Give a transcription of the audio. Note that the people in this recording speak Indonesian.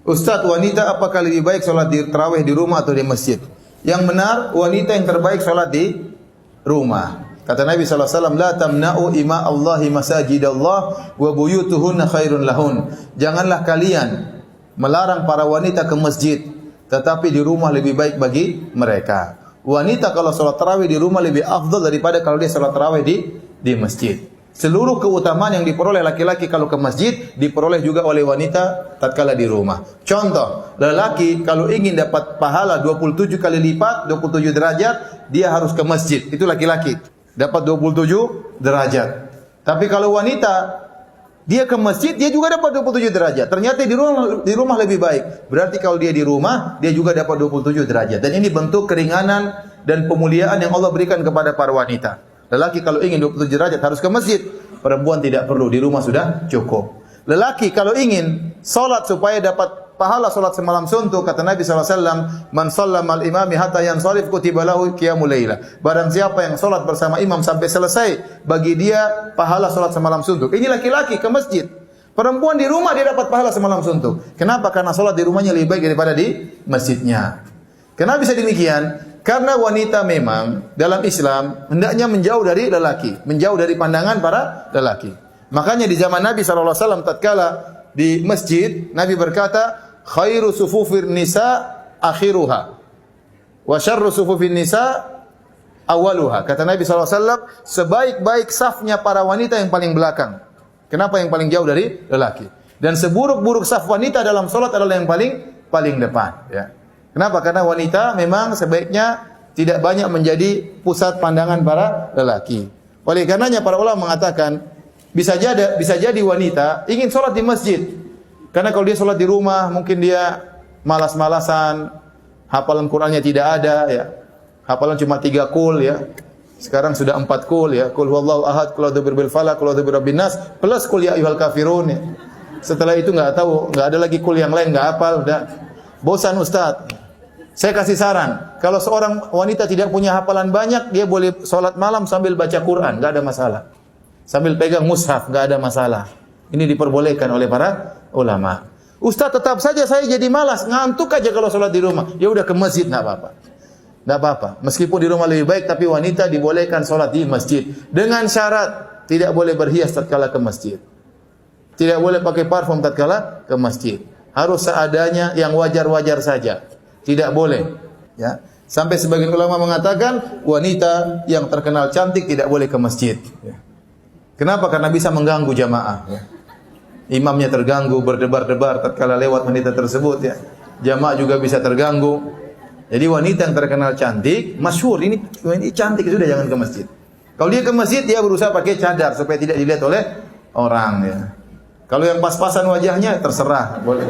Ustaz, wanita apakah lebih baik sholat di tarawih di rumah atau di masjid? Yang benar, wanita yang terbaik sholat di rumah. Kata Nabi SAW, la tamna'u ima Allahi masajidallah wa buyutuhunna khairun lahun. Janganlah kalian melarang para wanita ke masjid, tetapi di rumah lebih baik bagi mereka. Wanita kalau sholat tarawih di rumah lebih afdal daripada kalau dia sholat tarawih di masjid. Seluruh keutamaan yang diperoleh laki-laki kalau ke masjid diperoleh juga oleh wanita tatkala di rumah. Contoh, lelaki kalau ingin dapat pahala 27 kali lipat, 27 derajat, dia harus ke masjid. Itu laki-laki, dapat 27 derajat. Tapi kalau wanita, dia ke masjid, dia juga dapat 27 derajat. Ternyata di rumah lebih baik. Berarti kalau dia di rumah, dia juga dapat 27 derajat. Dan ini bentuk keringanan dan pemuliaan yang Allah berikan kepada para wanita. Lelaki kalau ingin 27 derajat harus ke masjid. Perempuan tidak perlu, di rumah sudah cukup. Lelaki kalau ingin salat supaya dapat pahala salat semalam suntuk, kata Nabi SAW, man shallama al-imami hatta yansarif kutiba lahu qiyamul laila. Barang siapa yang salat bersama imam sampai selesai, bagi dia pahala salat semalam suntuk. Ini laki-laki ke masjid. Perempuan di rumah dia dapat pahala semalam suntuk. Kenapa? Karena salat di rumahnya lebih baik daripada di masjidnya. Kenapa bisa demikian? Karena wanita memang dalam Islam hendaknya menjauh dari lelaki, menjauh dari pandangan para lelaki. Makanya di zaman Nabi SAW tatkala di masjid, Nabi berkata, khairu sufufir nisa akhiruha wa syarru sufufin nisa awaluha. Kata Nabi SAW, sebaik-baik safnya para wanita yang paling belakang. Kenapa yang paling jauh dari lelaki? Dan seburuk-buruk saf wanita dalam salat adalah yang paling depan, ya. Kenapa? Karena wanita memang sebaiknya tidak banyak menjadi pusat pandangan para lelaki. Oleh karenanya para ulama mengatakan bisa jadi wanita ingin sholat di masjid. Karena kalau dia sholat di rumah mungkin dia malas-malasan, hafalan Qur'annya tidak ada, ya. Hafalan cuma 3 qul, ya. Sekarang sudah 4 qul, ya. Qul huwallahu ahad, qul a'udzu birabbil falaq, qul a'udzu birabbin nas, plus qul ya ayyuhal kafirun, ya. Setelah itu enggak ada lagi qul yang lain, enggak hafal, udah bosan Ustaz. Saya kasih saran, kalau seorang wanita tidak punya hafalan banyak, dia boleh sholat malam sambil baca Quran, nggak ada masalah. Sambil pegang mushaf, nggak ada masalah. Ini diperbolehkan oleh para ulama. Ustaz, tetap saja saya jadi malas, ngantuk aja kalau sholat di rumah. Ya udah ke masjid, nggak apa-apa. Nggak apa-apa. Meskipun di rumah lebih baik, tapi wanita dibolehkan sholat di masjid. Dengan syarat, tidak boleh berhias tatkala ke masjid. Tidak boleh pakai parfum tatkala ke masjid. Harus seadanya yang wajar-wajar saja. Tidak boleh, ya. Sampai sebagian ulama mengatakan wanita yang terkenal cantik tidak boleh ke masjid, ya. Kenapa? Karena bisa mengganggu jamaah, ya. Imamnya terganggu, berdebar-debar tatkala lewat wanita tersebut, ya. Jamaah juga bisa terganggu. Jadi wanita yang terkenal cantik, masyhur ini cantik, sudah jangan ke masjid. Kalau dia ke masjid, dia berusaha pakai cadar supaya tidak dilihat oleh orang, ya. Kalau yang pas-pasan wajahnya terserah, boleh.